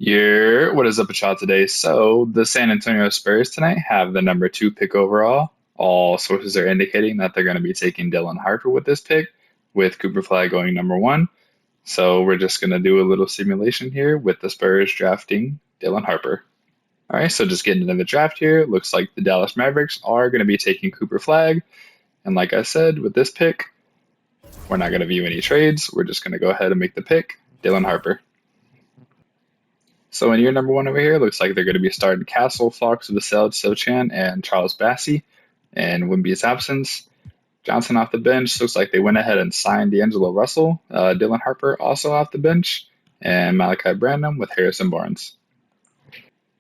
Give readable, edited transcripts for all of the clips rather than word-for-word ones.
What is up with y'all today? So the San Antonio Spurs tonight have the number 2 pick overall. All sources are indicating that they're going to be taking Dylan Harper with this pick, with Cooper Flag going number 1. So we're just going to do a little simulation here with the Spurs drafting Dylan Harper. All right, so just getting into the draft here. Looks like the Dallas Mavericks are going to be taking Cooper Flag. And like I said, with this pick, we're not going to view any trades. We're just going to go ahead and make the pick, Dylan Harper. So in year number 1 over here, looks like they're going to be starting Castle, Fox, Vassell, Sochan, and Charles Bassey. And Wimby's absence. Johnson off the bench. Looks like they went ahead and signed D'Angelo Russell. Dylan Harper also off the bench. And Malachi Branham with Harrison Barnes.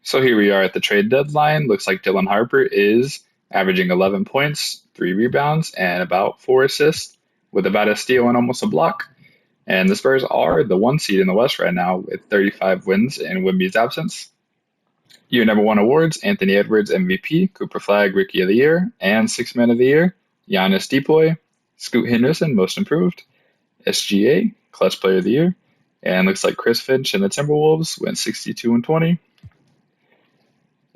So here we are at the trade deadline. Looks like Dylan Harper is averaging 11 points, 3 rebounds, and about 4 assists, with about a steal and almost a block. And the Spurs are the 1 seed in the West right now with 35 wins in Wimby's absence. Year number 1 awards, Anthony Edwards MVP, Cooper Flag Rookie of the Year, and Sixth Man of the Year, Giannis Depoy, Scoot Henderson Most Improved, SGA Clutch Player of the Year, and looks like Chris Finch and the Timberwolves went 62-20.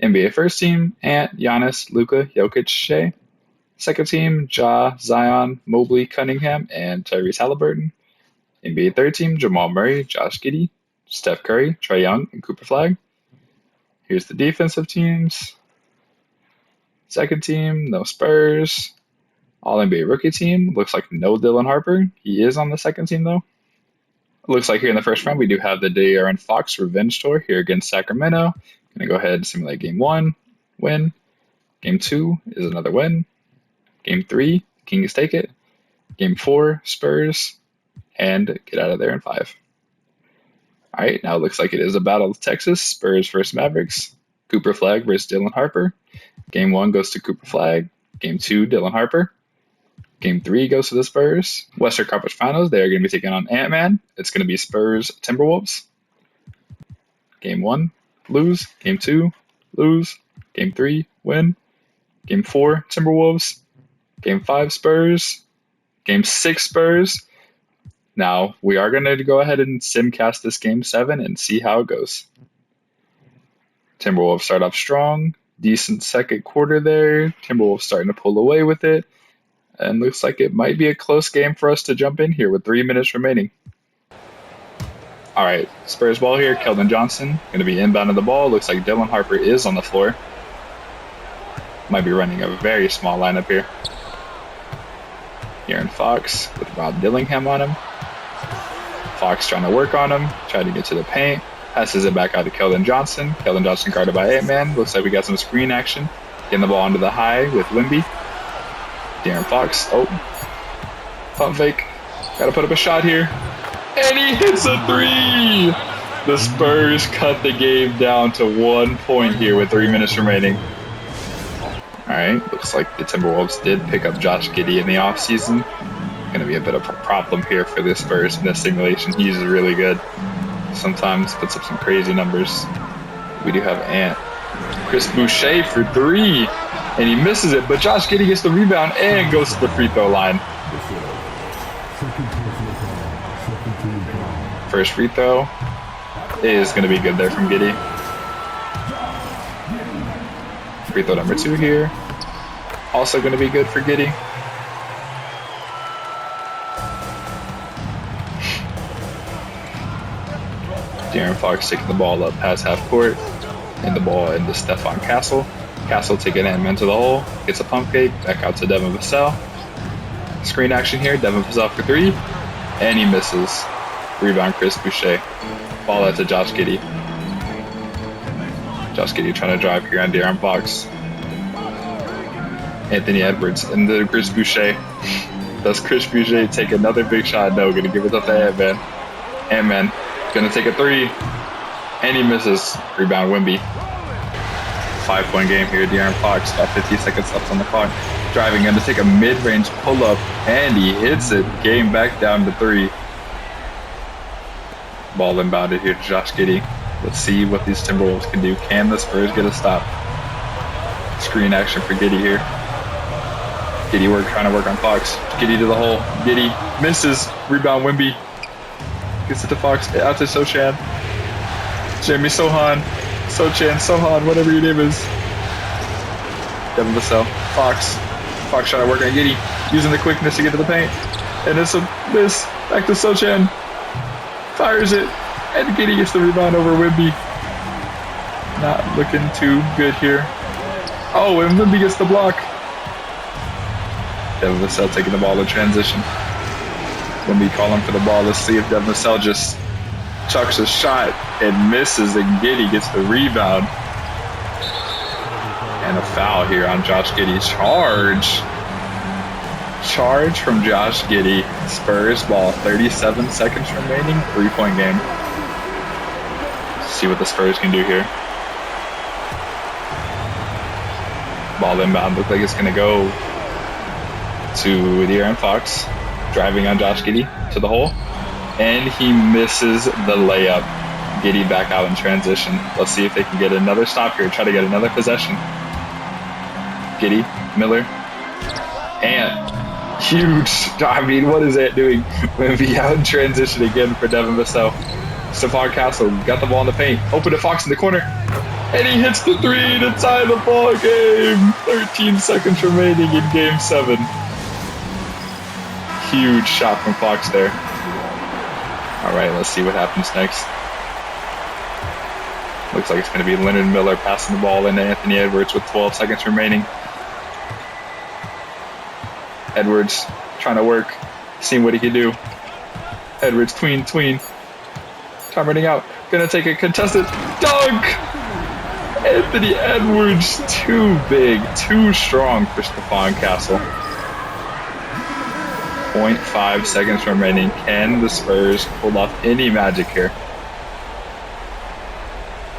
NBA First Team, Ant, Giannis, Luka, Jokic, Shea. Second Team, Ja, Zion, Mobley, Cunningham, and Tyrese Halliburton. NBA Third Team, Jamal Murray, Josh Giddey, Steph Curry, Trae Young, and Cooper Flag. Here's the defensive teams. Second Team, no Spurs. All NBA Rookie Team, looks like no Dylan Harper. He is on the second team, though. Looks like here in the first round, we do have the De'Aaron Fox Revenge Tour here against Sacramento. Going to go ahead and simulate Game 1, win. Game 2 is another win. Game 3, Kings take it. Game 4, Spurs. And get out of there in 5. All right, now it looks like it is a battle of Texas. Spurs versus Mavericks. Cooper Flag versus Dylan Harper. Game 1 goes to Cooper Flag. Game 2, Dylan Harper. Game 3 goes to the Spurs. Western Conference Finals, they are going to be taking on Ant-Man. It's going to be Spurs Timberwolves. Game 1, lose. Game 2, lose. Game 3, win. Game 4, Timberwolves. Game 5, Spurs. Game 6, Spurs. Now, we are going to go ahead and simcast this Game 7 and see how it goes. Timberwolves start off strong. Decent second quarter there. Timberwolves starting to pull away with it. And looks like it might be a close game for us to jump in here with 3 minutes remaining. All right, Spurs ball here. Keldon Johnson going to be inbounding the ball. Looks like Dylan Harper is on the floor. Might be running a very small lineup here. De'Aaron Fox with Rob Dillingham on him. Fox trying to work on him, trying to get to the paint. Passes it back out to Keldon Johnson. Keldon Johnson guarded by Ant-Man. Looks like we got some screen action. Getting the ball into the high with Wimby. De'Aaron Fox. Oh. Pump fake. Got to put up a shot here. And he hits a 3! The Spurs cut the game down to 1 point here with 3 minutes remaining. Alright, looks like the Timberwolves did pick up Josh Giddey in the offseason. Going to be a bit of a problem here for the Spurs in this simulation. He's really good. Sometimes puts up some crazy numbers. We do have Ant. Chris Boucher for 3. And he misses it, but Josh Giddey gets the rebound and goes to the free throw line. First free throw is going to be good there from Giddey. Free throw number 2 here. Also going to be good for Giddey. De'Aaron Fox taking the ball up past half court. And the ball into Stephon Castle. Castle taking Ant-Man to the hole. Gets a pump fake. Back out to Devin Vassell. Screen action here. Devin Vassell for 3. And he misses. Rebound Chris Boucher. Ball out to Josh Giddey. Josh Giddey trying to drive here on De'Aaron Fox. Anthony Edwards and the Chris Boucher. Does Chris Boucher take another big shot? No, gonna give it up to Ant-Man. Ant-Man gonna take a 3. And he misses. Rebound Wimby. 5-point game here. De'Aaron Fox, about 50 seconds left on the clock. Driving in to take a mid-range pull-up, and he hits it. Game back down to 3. Ball inbounded here to Josh Giddey. Let's see what these Timberwolves can do. Can the Spurs get a stop? Screen action for Giddey here. Giddey trying to work on Fox. Giddey to the hole. Giddey misses. Rebound Wimby. Gets it to Fox. Out to Sochan. Jamie Sohan, Sochan, Sohan, whatever your name is. Devin Vassell, Fox. Fox trying to work on Giddy, using the quickness to get to the paint. And it's a miss. Back to Sochan. Fires it. And Giddy gets the rebound over Wimby. Not looking too good here. Oh, and Wimby gets the block. Devin Vassell taking the ball in transition. Wimby calling for the ball. Let's see if Devin Vassell just chucks a shot and misses, and Giddy gets the rebound. And a foul here on Josh Giddey. Charge from Josh Giddey. Spurs ball, 37 seconds remaining, 3-point game. See what the Spurs can do here. Ball inbound, look like it's going to go to De'Aaron Fox. Driving on Josh Giddey to the hole. And he misses the layup. Giddey back out in transition. Let's see if they can get another stop here. Try to get another possession. Giddey, Miller, and huge. I mean, what is that doing? Wimby out in transition again for Devin Vassell. Stephon Castle got the ball in the paint. Open to Fox in the corner. And he hits the three to tie the ball game. 13 seconds remaining in game 7. Huge shot from Fox there. All right, let's see what happens next. Looks like it's going to be Leonard Miller passing the ball into Anthony Edwards with 12 seconds remaining. Edwards trying to work, seeing what he can do. Edwards, tween. Time running out. Gonna take a contested dunk! Anthony Edwards, too big, too strong for Stephon Castle. 0.5 seconds remaining. Can the Spurs pull off any magic here?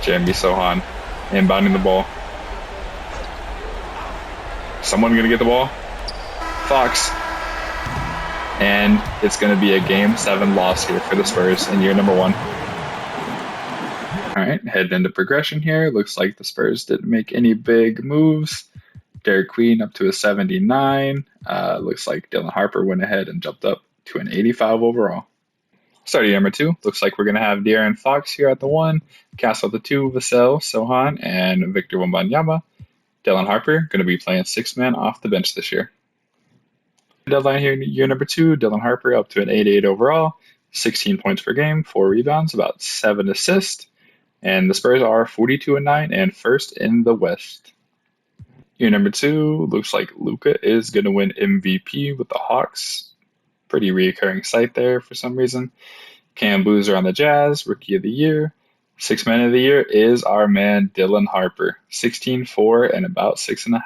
Jamie Sohan inbounding the ball. Someone gonna get the ball? Fox. And it's going to be a game 7 loss here for the Spurs in year number 1. All right, heading into progression here. Looks like the Spurs didn't make any big moves. Derek Queen up to a 79. Looks like Dylan Harper went ahead and jumped up to an 85 overall. Starting number 2. Looks like we're going to have De'Aaron Fox here at the 1. Castle at the 2. Vassell, Sohan, and Victor Wembanyama. Dylan Harper going to be playing 6-man off the bench this year. Deadline here in year number 2, Dylan Harper up to an 88 overall, 16 points per game, 4 rebounds, about 7 assists, and the Spurs are 42-9 and first in the West. Year number 2, looks like Luka is going to win MVP with the Hawks. Pretty reoccurring sight there for some reason. Cam Boozer on the Jazz, Rookie of the Year. 6-man of the Year is our man Dylan Harper, 16-4 and about 6.5.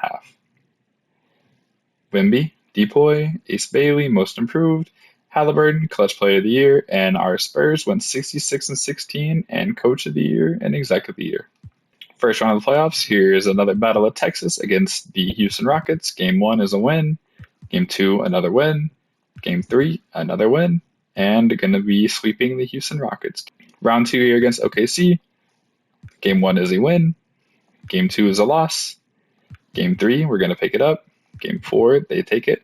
Wemby, Depoy, Ace Bailey, Most Improved, Halliburton, Clutch Player of the Year, and our Spurs went 66-16 and Coach of the Year and Exec of the Year. First round of the playoffs, here's another battle of Texas against the Houston Rockets. Game 1 is a win. Game 2, another win. Game 3, another win. And going to be sweeping the Houston Rockets. Round 2 here against OKC. Game 1 is a win. Game 2 is a loss. Game 3, we're going to pick it up. Game 4, they take it.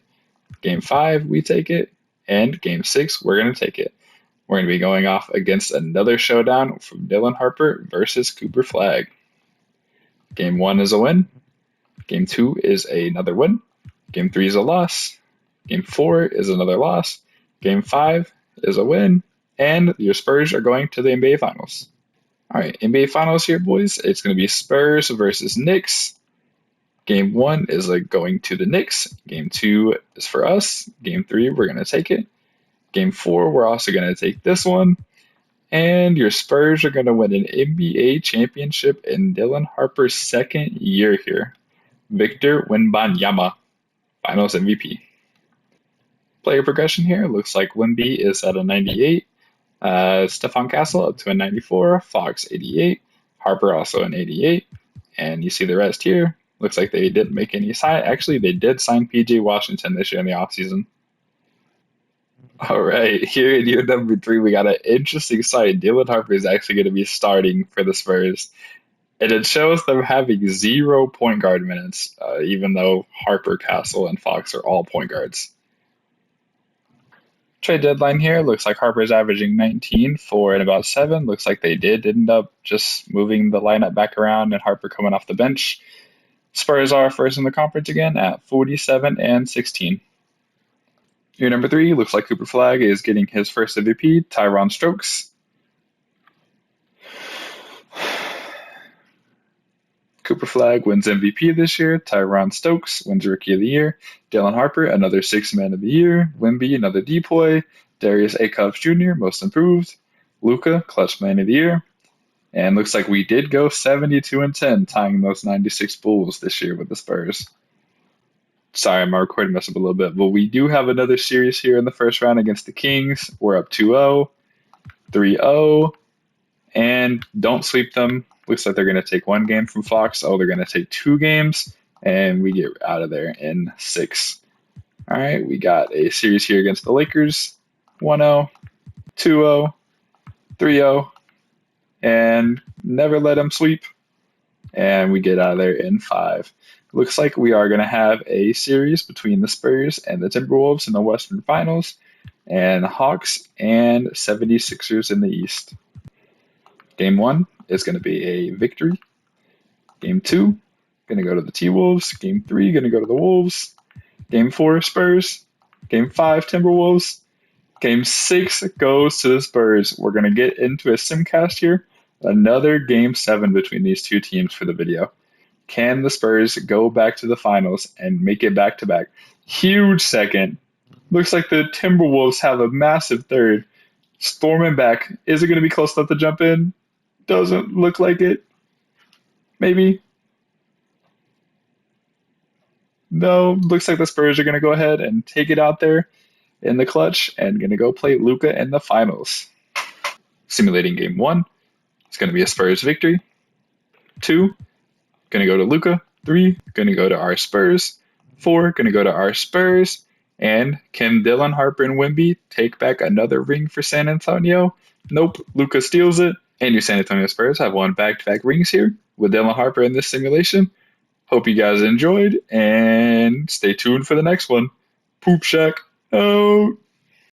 Game 5, we take it. And Game 6, we're going to take it. We're going to be going off against another showdown from Dylan Harper versus Cooper Flagg. Game 1 is a win. Game 2 is another win. Game 3 is a loss. Game 4 is another loss. Game 5 is a win. And your Spurs are going to the NBA Finals. All right, NBA Finals here, boys. It's going to be Spurs versus Knicks. Game 1 is going to the Knicks. Game 2 is for us. Game 3, we're going to take it. Game 4, we're also going to take this one. And your Spurs are going to win an NBA championship in Dylan Harper's second year here. Victor Wembanyama, Finals MVP. Player progression here looks like Wemby is at a 98. Stephon Castle up to a 94. Fox 88. Harper also an 88. And you see the rest here. Looks like they didn't make any sign. Actually, they did sign PJ Washington this year in the offseason. All right, here in year number 3, we got an interesting sight. Dylan Harper is actually going to be starting for the Spurs. And it shows them having 0 point guard minutes, even though Harper, Castle, and Fox are all point guards. Trade deadline here. Looks like Harper's averaging 19, 4, and about 7. Looks like they did end up just moving the lineup back around and Harper coming off the bench. Spurs are first in the conference again at 47 and 16. Year number 3, looks like Cooper Flagg is getting his first MVP, Tyron Stokes. Cooper Flagg wins MVP this year. Tyron Stokes wins Rookie of the Year. Dylan Harper, another Sixth Man of the Year. Wimby, another DPOY. Darius Acuff Jr., Most Improved. Luka, Clutch Man of the Year. And looks like we did go 72-10, tying those 96 Bulls this year with the Spurs. Sorry, my recording messed up a little bit, but we do have another series here in the first round against the Kings. We're up 2-0, 3-0, and don't sweep them. Looks like they're going to take 1 game from Fox. Oh, they're going to take 2 games, and we get out of there in 6. All right, we got a series here against the Lakers, 1-0, 2-0, 3-0, and never let them sweep, and we get out of there in 5. Looks like we are going to have a series between the Spurs and the Timberwolves in the Western Finals, and Hawks and 76ers in the East. Game 1 is going to be a victory. Game 2, going to go to the T-Wolves. Game 3, going to go to the Wolves. Game 4, Spurs. Game 5, Timberwolves. Game 6 goes to the Spurs. We're going to get into a simcast here. Another Game 7 between these two teams for the video. Can the Spurs go back to the finals and make it back-to-back? Huge second. Looks like the Timberwolves have a massive third. Storming back. Is it going to be close enough to jump in? Doesn't look like it. Maybe. No, looks like the Spurs are going to go ahead and take it out there in the clutch and going to go play Luka in the finals. Simulating game 1. It's going to be a Spurs victory. 2, going to go to Luka. 3, going to go to our Spurs. 4, going to go to our Spurs. And can Dylan Harper and Wimby take back another ring for San Antonio? Nope, Luka steals it. And your San Antonio Spurs have won back-to-back rings here with Dylan Harper in this simulation. Hope you guys enjoyed, and stay tuned for the next one. Poop Shack out.